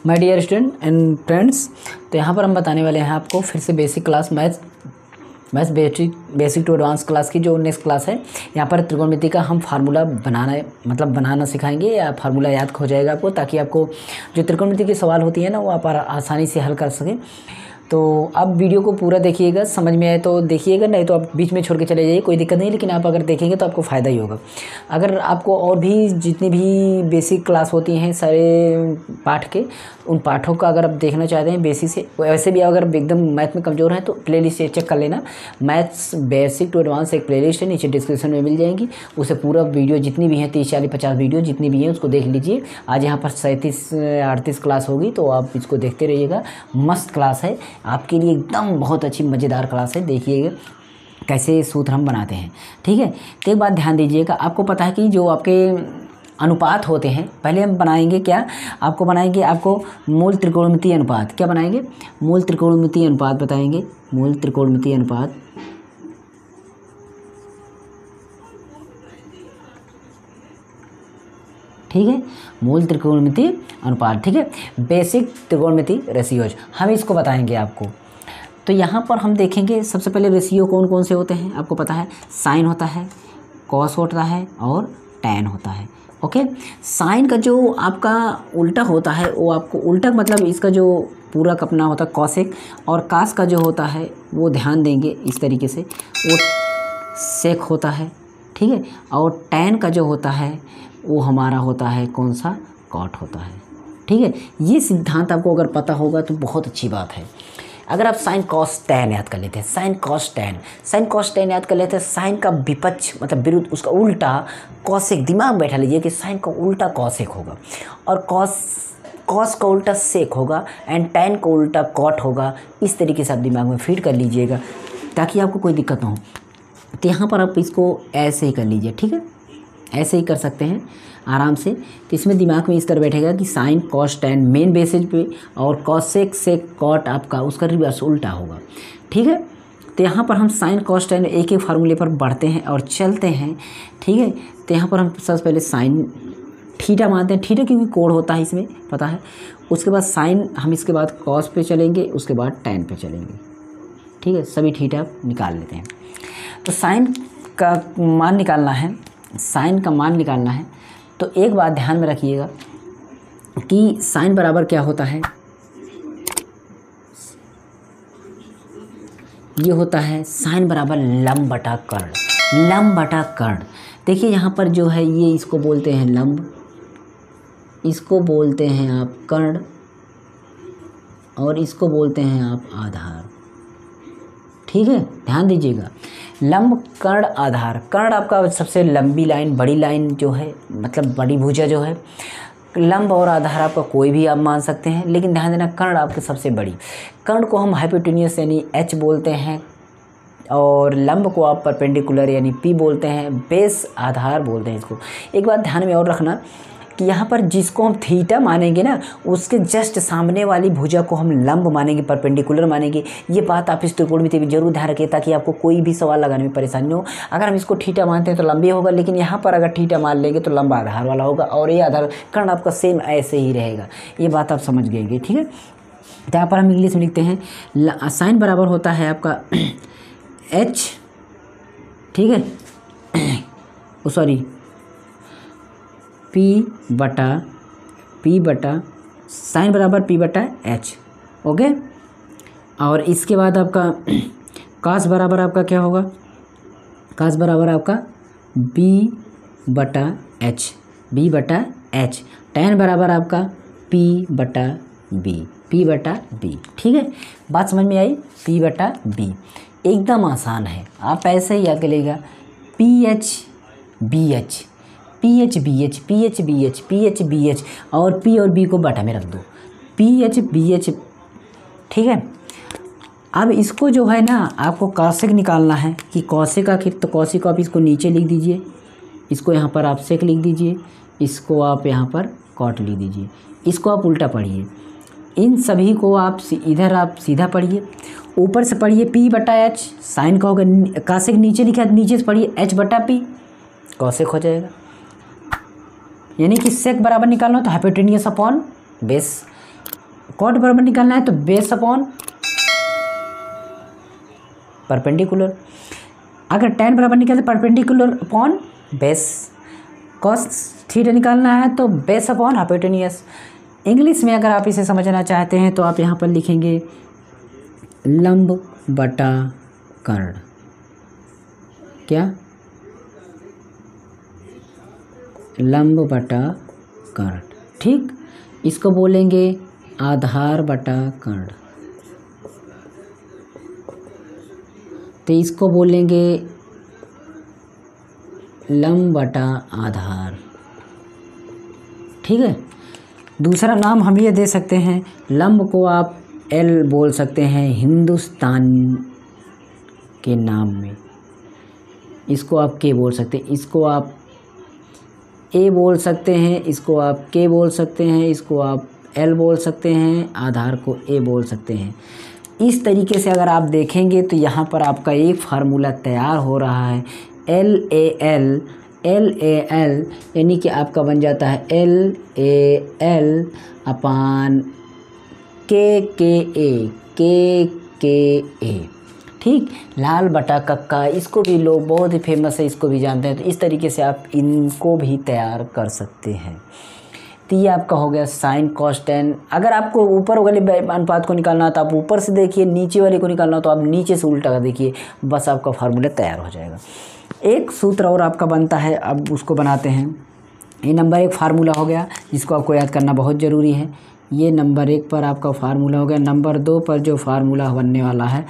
My dear student and friends, तो यहाँ पर हम बताने वाले हैं आपको फिर से basic class maths basic to advance class की जो नेक्स्ट क्लास है। यहाँ पर त्रिकोणमिति का हम फार्मूला बनाना सिखाएंगे या फार्मूला याद हो जाएगा आपको, ताकि आपको जो त्रिकोणमिति की सवाल होती है ना वो आप आसानी से हल कर सकें। तो आप वीडियो को पूरा देखिएगा, समझ में आए तो देखिएगा, नहीं तो आप बीच में छोड़ के चले जाइए, कोई दिक्कत नहीं। लेकिन आप अगर देखेंगे तो आपको फ़ायदा ही होगा। अगर आपको और भी जितनी भी बेसिक क्लास होती हैं सारे पाठ के, उन पाठों का अगर आप देखना चाहते हैं बेसिक से, वैसे भी अगर एकदम मैथ में कमज़ोर हैं तो प्लेलिस्ट चेक कर लेना। मैथ्स बेसिक टू एडवांस एक प्लेलिस्ट है, नीचे डिस्क्रिप्शन में मिल जाएंगी। उसे पूरा वीडियो जितनी भी हैं 30, 40, 50 वीडियो जितनी भी हैं उसको देख लीजिए। आज यहाँ पर 37-38 क्लास होगी, तो आप इसको देखते रहिएगा। मस्त क्लास है आपके लिए, एकदम बहुत अच्छी मज़ेदार क्लास है। देखिएगा कैसे सूत्र हम बनाते हैं, ठीक है। तो एक बात ध्यान दीजिएगा, आपको पता है कि जो आपके अनुपात होते हैं, पहले हम बनाएंगे क्या, आपको मूल त्रिकोणमितीय अनुपात। क्या बनाएंगे? मूल त्रिकोणमितीय अनुपात बताएंगे। मूल त्रिकोणमितीय अनुपात, ठीक है, मूल त्रिकोणमितीय अनुपात, ठीक है। बेसिक त्रिकोणमिति रेशियोज हम इसको बताएंगे आपको। तो यहाँ पर हम देखेंगे सबसे पहले रेशियो कौन कौन से होते हैं। आपको पता है साइन होता है, कॉस होता है और टैन होता है। ओके, साइन का जो आपका उल्टा होता है वो आपको उल्टा मतलब इसका जो पूरा अपना होता है कॉसेक, और कास का जो होता है वो ध्यान देंगे इस तरीके से, वो सेक होता है, ठीक है। और टैन का जो होता है वो हमारा होता है कौन सा, कॉट होता है, ठीक है। ये सिद्धांत आपको अगर पता होगा तो बहुत अच्छी बात है। अगर आप साइन कॉस टैन याद कर लेते हैं, साइन कॉस टैन याद कर लेते हैं, साइन का विपक्ष मतलब विरुद्ध, उसका उल्टा कॉसेक, दिमाग में बैठा लीजिए कि साइन का उल्टा कॉसेक होगा, और कॉस का उल्टा सेक होगा, एंड टैन का उल्टा कॉट होगा। इस तरीके से आप दिमाग में फीड कर लीजिएगा ताकि आपको कोई दिक्कत ना हो। तो यहाँ पर आप इसको ऐसे ही कर लीजिए, ठीक है, ऐसे ही कर सकते हैं आराम से। तो इसमें दिमाग में इस तरह बैठेगा कि sine cos tan main basis पे, और कॉसेक सेक कॉट आपका उसका रिवर्स उल्टा होगा, ठीक है। तो यहाँ पर हम साइन कॉस टैन एक एक फार्मूले पर बढ़ते हैं और चलते हैं, ठीक है। तो यहाँ पर हम सबसे पहले साइन थीटा मानते हैं, थीटा क्योंकि कोण होता है इसमें पता है। उसके बाद साइन, हम इसके बाद कॉस पे चलेंगे, उसके बाद टैन पे चलेंगे, ठीक है। सभी थीटा निकाल लेते हैं। तो साइन का मान निकालना है, तो एक बात ध्यान में रखिएगा कि साइन बराबर क्या होता है, ये होता है साइन बराबर लंब बटा कर्ण। देखिए यहाँ पर जो है ये इसको बोलते हैं लंब, इसको बोलते हैं आप कर्ण, और इसको बोलते हैं आप आधार, ठीक है। ध्यान दीजिएगा, लंब कर्ण आधार। कर्ण आपका सबसे लंबी लाइन, बड़ी लाइन जो है, मतलब बड़ी भुजा जो है। लंब और आधार आपका कोई भी आप मान सकते हैं, लेकिन ध्यान देना कर्ण आपकी सबसे बड़ी। कर्ण को हम हाइपोटेन्यूस यानी एच बोलते हैं, और लंब को आप परपेंडिकुलर यानी पी बोलते हैं, बेस आधार बोलते हैं इसको। एक बात ध्यान में और रखना कि यहाँ पर जिसको हम थीटा मानेंगे ना, उसके जस्ट सामने वाली भुजा को हम लंब मानेंगे, परपेंडिकुलर मानेंगे। ये बात आप इस त्रिकोणमिति में जरूर ध्यान रखिए, ताकि आपको कोई भी सवाल लगाने में परेशानी न हो। अगर हम इसको थीटा मानते हैं तो लंबी होगा, लेकिन यहाँ पर अगर थीटा मान लेंगे तो लंबा आधार वाला होगा, और ये आधार कर्ण आपका सेम ऐसे ही रहेगा। ये बात आप समझ गएंगे, ठीक है। तो यहाँ पर हम इंग्लिश में लिखते हैं साइन बराबर होता है आपका एच, ठीक है, सॉरी पी बटा साइन बराबर पी बटा एच, ओके। और इसके बाद आपका कास बराबर आपका क्या होगा, कास बराबर आपका बी बटा एच। टैन बराबर आपका पी बटा बी, ठीक है। बात समझ में आई, पी बटा बी एकदम आसान है, आप ऐसे ही याद करिएगा। पी एच बी एच, और पी और बी को बटा में रख दो, पी एच, ठीक है। अब इसको जो है ना आपको कॉसेक निकालना है कि कॉसेक का, तो कॉसेक आप इसको नीचे लिख दीजिए, इसको यहाँ पर आप सेक लिख दीजिए, इसको आप यहाँ पर कॉट लिख दीजिए, इसको आप उल्टा पढ़िए। इन सभी को आप इधर आप सीधा पढ़िए, ऊपर से पढ़िए पी बटा एच, साइन का होगा, कॉसेक नीचे लिखा है, नीचे से पढ़िए एच बटा पी, कॉसेक हो जाएगा। यानी कि सेक बराबर निकालना तो हाइपोटेन्यूस अपॉन बेस, कॉट बराबर निकालना है तो बेस अपॉन परपेंडिकुलर। अगर tan बराबर निकालते perpendicular upon base. cos theta निकालना है तो बेस अपॉन हाइपोटेन्यूज। इंग्लिश में अगर आप इसे समझना चाहते हैं तो आप यहाँ पर लिखेंगे लंब बटा कर्ण। क्या? लंब बटा कर्ण। ठीक, इसको बोलेंगे आधार बटा कर्ण, तो इसको बोलेंगे लंब बटा आधार। ठीक है, दूसरा नाम हम ये दे सकते हैं, लंब को आप एल बोल सकते हैं हिंदुस्तान के नाम में, इसको आप के बोल सकते हैं, इसको आप ए बोल सकते हैं, इसको आप के बोल सकते हैं, इसको आप एल बोल सकते हैं, आधार को ए बोल सकते हैं। इस तरीके से अगर आप देखेंगे तो यहाँ पर आपका एक फार्मूला तैयार हो रहा है, एल ए एल यानी कि आपका बन जाता है एल ए एल अपान के ए। ठीक, लाल बटा कक्का, इसको भी लोग बहुत ही फेमस है, इसको भी जानते हैं। तो इस तरीके से आप इनको भी तैयार कर सकते हैं। तो ये आपका हो गया साइन कॉस टेन। अगर आपको ऊपर वाले अनुपात को निकालना है तो आप ऊपर से देखिए, नीचे वाले को निकालना हो तो आप नीचे से उल्टा कर देखिए, बस आपका फार्मूला तैयार हो जाएगा। एक सूत्र और आपका बनता है, अब उसको बनाते हैं। ये नंबर एक फार्मूला हो गया जिसको आपको याद करना बहुत ज़रूरी है। ये नंबर एक पर आपका फार्मूला हो गया। नंबर दो पर जो फार्मूला बनने वाला है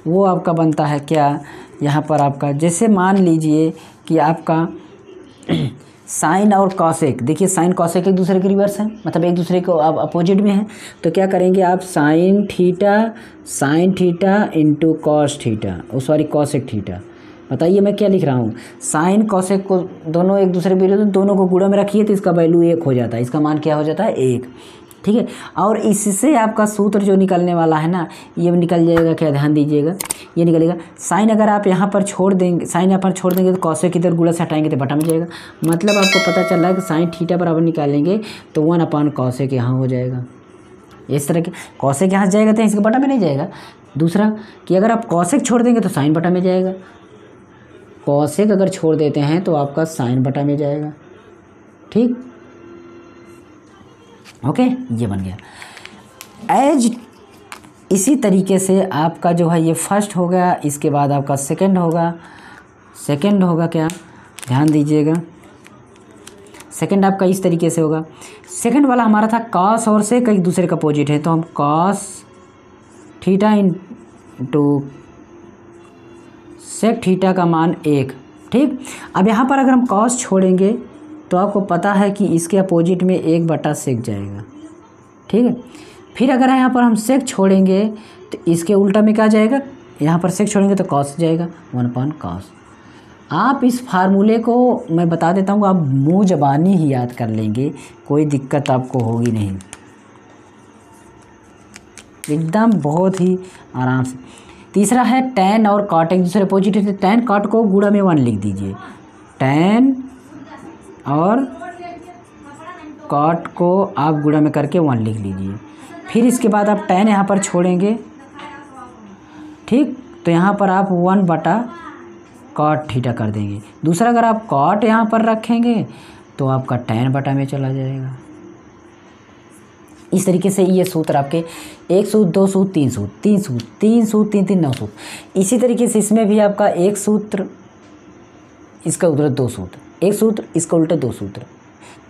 वो आपका बनता है क्या, यहाँ पर आपका जैसे मान लीजिए कि आपका साइन और कॉसेक, देखिए साइन कॉसेक एक दूसरे के रिवर्स हैं, मतलब एक दूसरे को आप अपोजिट में हैं। तो क्या करेंगे आप sine theta into cos theta, sorry cosec theta. बताइए मैं क्या लिख रहा हूँ, साइन कॉसेक को दोनों एक दूसरे विरुद्ध, दोनों को गुणा में रखिए तो इसका वैल्यू 1 हो जाता है, इसका मान क्या हो जाता है 1। ठीक है, और इससे आपका सूत्र जो निकलने वाला है ना, ये निकल जाएगा क्या, ध्यान दीजिएगा, ये निकलेगा साइन अगर आप यहाँ पर छोड़ देंगे, साइन यहाँ पर छोड़ देंगे तो कॉसेक इधर गुणा से हटाएंगे तो बटा में जाएगा। मतलब आपको पता चल रहा है कि साइन थीटा बराबर निकालेंगे तो 1 अपान कॉसेक यहाँ हो जाएगा। इस तरह के कॉसेक यहाँ जाएगा तो इसके बटा में नहीं जाएगा। दूसरा कि अगर आप कॉसेक छोड़ देंगे तो साइन बटा में जाएगा, कॉसेक अगर छोड़ देते हैं तो आपका साइन बटा में जाएगा। ठीक, ओके, ये बन गया। एज इसी तरीके से आपका जो है ये फर्स्ट हो गया, इसके बाद आपका सेकंड होगा क्या, ध्यान दीजिएगा, सेकंड आपका इस तरीके से होगा। सेकंड वाला हमारा था कॉस और सेक एक दूसरे का अपोजिट है, तो हम cos theta into sec theta का मान 1। ठीक, अब यहाँ पर अगर हम कॉस छोड़ेंगे तो आपको पता है कि इसके अपोजिट में 1 बटा सेक जाएगा। ठीक है, फिर अगर यहाँ पर हम सेक छोड़ेंगे तो इसके उल्टा में क्या जाएगा, यहाँ पर सेक छोड़ेंगे तो कॉस जाएगा, 1 अपान कॉस। आप इस फार्मूले को मैं बता देता हूँ, आप मुँह ज़बानी ही याद कर लेंगे, कोई दिक्कत आपको होगी नहीं, एकदम बहुत ही आराम से। तीसरा है टैन और कॉट एक दूसरे अपोजिट है, टैन कॉट को गुणा में 1 लिख दीजिए, टैन और कॉट को आप गुणा में करके 1 लिख लीजिए। फिर इसके बाद आप टैन यहाँ पर छोड़ेंगे, ठीक, तो यहाँ पर आप 1 बटा कॉट थीटा कर देंगे। दूसरा अगर आप कॉट यहाँ पर रखेंगे तो आपका टैन बटा में चला जाएगा। इस तरीके से ये सूत्र आपके 1 सूत्र 2 सूत्र 3 सूत्र 3 सूत्र 3 सूत्र 3 3 9 सूत्र। इसी तरीके से इसमें भी आपका 1 सूत्र, इसका उल्टा 2 सूत्र, 1 सूत्र इसका उल्टा 2 सूत्र,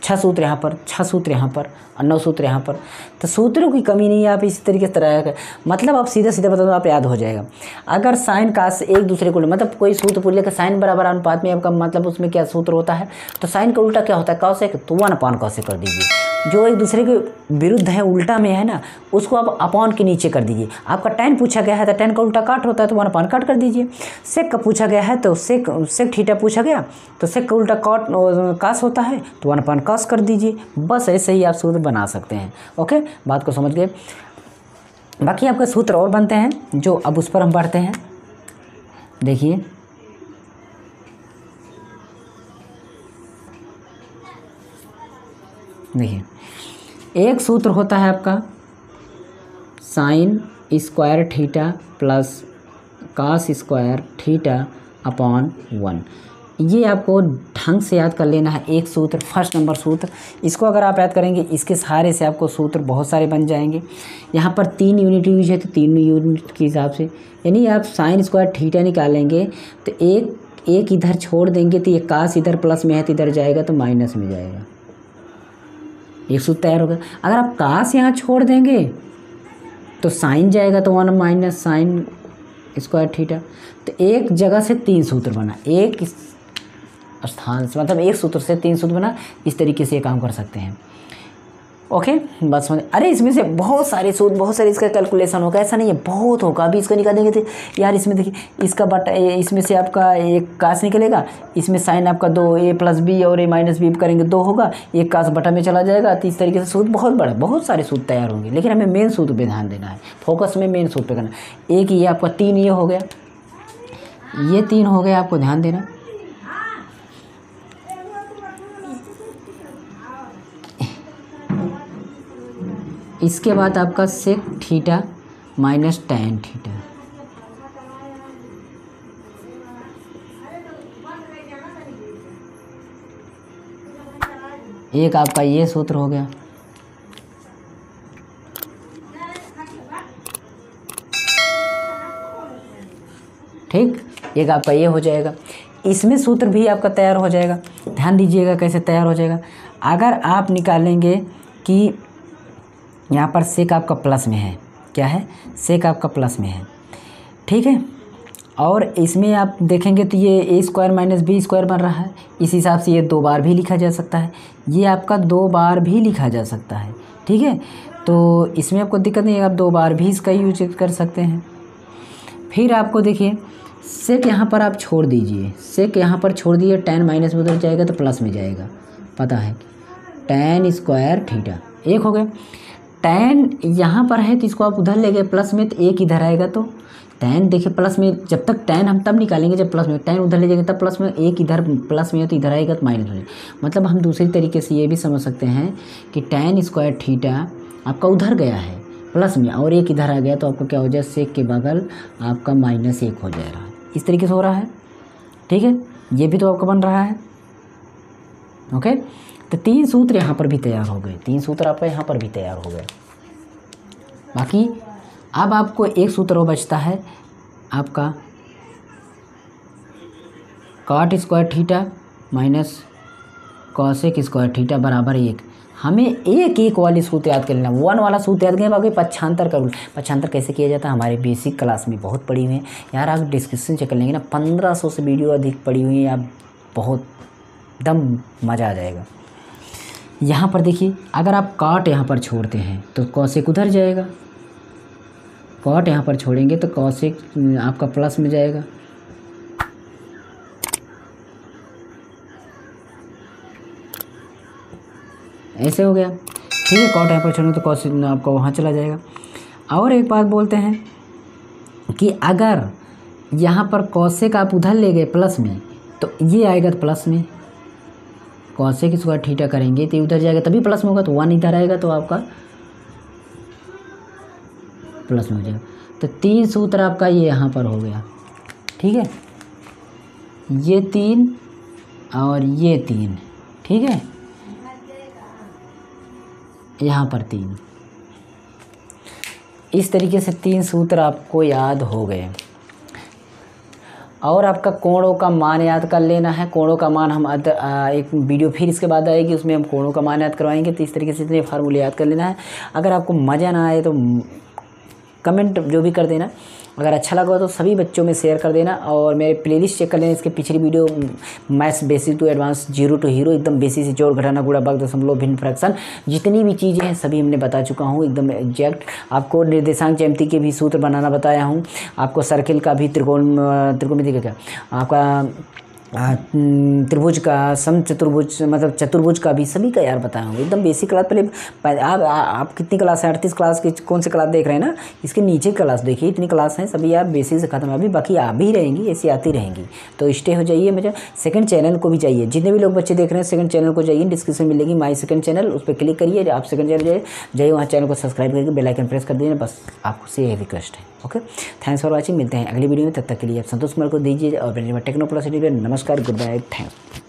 6 सूत्र यहाँ पर, 6 सूत्र यहाँ पर और 9 सूत्र यहाँ पर। तो सूत्रों की कमी नहीं है, आप इसी तरीके से तरह, मतलब आप सीधा सीधा बता दो, आप याद हो जाएगा। अगर साइन का एक दूसरे को, मतलब कोई सूत्र पूछ लेकर साइन बराबर अनुपात में आपका मतलब उसमें क्या सूत्र होता है, तो साइन का उल्टा क्या होता है कॉसेक, तो 1 अपान कॉसेक कर दीजिए। जो एक दूसरे के विरुद्ध है, उल्टा में है ना, उसको आप अपॉन के नीचे कर दीजिए। आपका टैन पूछा गया है तो टैन का उल्टा काट होता है तो 1 अपान काट कर दीजिए। सेक का पूछा गया है तो सेक थीटा पूछा गया तो सेक का उल्टा कॉट कास होता है तो 1 अपान कास कर दीजिए। बस ऐसे ही आप सूत्र बना सकते हैं। ओके, बात को समझ गए। बाकी आपके सूत्र और बनते हैं जो अब उस पर हम पढ़ते हैं। देखिए एक सूत्र होता है आपका sine square theta plus cos square theta upon 1। ये आपको ढंग से याद कर लेना है। एक सूत्र, फर्स्ट नंबर सूत्र, इसको अगर आप याद करेंगे इसके सहारे से आपको सूत्र बहुत सारे बन जाएंगे। यहाँ पर 3 यूनिट यूज है तो 3 यूनिट के हिसाब से, यानी आप साइन स्क्वायर थीटा निकालेंगे तो एक इधर छोड़ देंगे तो ये कास इधर प्लस में है तो इधर जाएगा तो माइनस में जाएगा, एक सूत्र तैयार होगा। अगर आप कास यहाँ छोड़ देंगे तो साइन जाएगा तो 1 माइनस साइन स्क्वायर थीटा। तो एक जगह से 3 सूत्र बना, एक स्थान से, मतलब एक सूत्र से 3 सूत्र बना। इस तरीके से ये काम कर सकते हैं। ओके, बात समझ। अरे इसमें से बहुत सारे सूत्र, बहुत सारे इसका कैलकुलेशन होगा, ऐसा नहीं है, बहुत होगा। अभी इसको निकालेंगे तो यार इसमें देखिए, इसका बटा, इसमें से आपका एक कास निकलेगा, इसमें साइन आपका 2 a प्लस बी और a माइनस बी करेंगे 2 होगा, एक कास बटा में चला जाएगा। तो इस तरीके से सूत्र बहुत बड़ा, बहुत सारे सूत्र तैयार होंगे, लेकिन हमें मेन सूत्र पे ध्यान देना है, फोकस में मेन सूत्र पे करना। एक ये आपका 3 ये हो गया, ये 3 हो गया, आपको ध्यान देना। इसके बाद आपका sec theta minus tan theta, एक आपका ये सूत्र हो गया। ठीक, एक आपका ये हो जाएगा। इसमें सूत्र भी आपका तैयार हो जाएगा। ध्यान दीजिएगा कैसे तैयार हो जाएगा। अगर आप निकालेंगे कि यहाँ पर सेक आपका प्लस में है, क्या है, सेक आपका प्लस में है, ठीक है, और इसमें आप देखेंगे तो ये ए स्क्वायर माइनस बी स्क्वायर बन रहा है। इस हिसाब से ये 2 बार भी लिखा जा सकता है, ये आपका 2 बार भी लिखा जा सकता है, ठीक है। तो इसमें आपको दिक्कत नहीं है, आप 2 बार भी इसका यूज कर सकते हैं। फिर आपको देखिए सेक यहाँ पर आप छोड़ दीजिए, सेक यहाँ पर छोड़ दिए, टैन माइनस में उधर जाएगा तो प्लस में जाएगा, पता है, टैन स्क्वायर थीटा एक हो गया। टैन यहाँ पर है तो इसको आप उधर ले गए प्लस में, तो एक इधर आएगा तो टैन देखिए प्लस में, जब तक टैन हम तब निकालेंगे जब प्लस में, टैन उधर ले जाएंगे तब प्लस में, एक इधर प्लस में है तो इधर आएगा तो माइनस में। मतलब हम दूसरी तरीके से ये भी समझ सकते हैं कि टैन स्क्वायर थीटा आपका उधर गया है प्लस में और एक इधर आ गया तो आपका क्या हो जाए, सेक के बगल आपका -1 हो जा रहा है। इस तरीके से हो रहा है, ठीक है, ये भी तो आपका बन रहा है। ओके, तो 3 सूत्र यहाँ पर भी तैयार हो गए, 3 सूत्र आपका यहाँ पर भी तैयार हो गए। बाकी अब आपको एक सूत्र वो बचता है आपका cot square theta minus cosec square theta बराबर 1। हमें एक वाली सूत्र याद कर लेना, 1 वाला सूत्र याद करें। बाकी पक्षांतर का रूल, पक्षांतर कैसे किया जाता है हमारे बेसिक क्लास में बहुत पड़ी हुई है यार, आप डिस्क्रिप्शन चेक कर लेंगे ना, 1500 से वीडियो अधिक पड़ी हुई है, आप बहुत दम मज़ा आ जाएगा। यहाँ पर देखिए, अगर आप कॉट यहाँ पर छोड़ते हैं तो कॉसेक उधर जाएगा, कॉट यहाँ पर छोड़ेंगे तो कॉसेक आपका प्लस में जाएगा, ऐसे हो गया, ठीक है। कॉट यहाँ पर छोड़ेंगे तो कॉसेक आपका वहाँ चला जाएगा। और एक बात बोलते हैं कि अगर यहाँ पर कॉसेक आप उधर ले गए प्लस में तो ये आएगा तो प्लस में, कॉसेक स्क्वायर थीटा करेंगे तो उधर जाएगा तभी प्लस में होगा, तो 1 इधर आएगा तो आपका प्लस में हो जाएगा। तो 3 सूत्र आपका ये यहाँ पर हो गया, ठीक है, ये 3 और ये 3, ठीक है, यहाँ पर 3। इस तरीके से 3 सूत्र आपको याद हो गए। और आपका कोणों का मान याद कर लेना है। कोणों का मान हम एक वीडियो फिर इसके बाद आएगी, उसमें हम कोणों का मान याद करवाएंगे। तो इस तरीके से इतने फार्मूले याद कर लेना है। अगर आपको मज़ा ना आए तो कमेंट जो भी कर देना, अगर अच्छा लगा तो सभी बच्चों में शेयर कर देना। और मेरे प्लेलिस्ट चेक कर लेना, इसके पिछली video maths basic to advance, 0 to hero, एकदम बेसिक से जोड़ घटाना गुणा भाग दशमलव भिन्न फ्रैक्शन, जितनी भी चीज़ें हैं सभी हमने बता चुका हूँ एकदम एग्जैक्ट। आपको निर्देशांक ज्यामिति के भी सूत्र बनाना बताया हूँ, आपको सर्किल का भी त्रिकोणमिति का क्या, आपका त्रिभुज का, समचतुर्भुज मतलब चतुर्भुज का भी सभी का यार बताया हूँ एकदम बेसिक क्लास। पहले आप कितनी क्लास है, 38 क्लास की कौन सी क्लास देख रहे हैं ना, इसके नीचे क्लास देखिए, इतनी क्लास हैं सभी यार बेसिक से खत्म है, अभी बाकी आ भी रहेंगी, ऐसी आती रहेंगी। तो स्टे हो जाइए। मुझे सेकंड चैनल को भी चाहिए, जितने भी लोग बच्चे देख रहे हैं सेकंड चैनल को जाइए, डिस्क्रिप्शन मिलेगी माई सेकंड चैनल, उस पर क्लिक करिए। आप सेकंड चैनल जाइए, वहाँ चैनल को सब्सक्राइब करके बेल आइकन प्रेस कर दीजिए, बस आपको से यही रिक्वेस्ट है। Okay, thanks for watching. मिलते हैं अगली वीडियो में, तब तक के लिए आप संतोष कुमार को दीजिए और टेक्नो प्लस नमस्कार, गुड बाय, थैंक्स।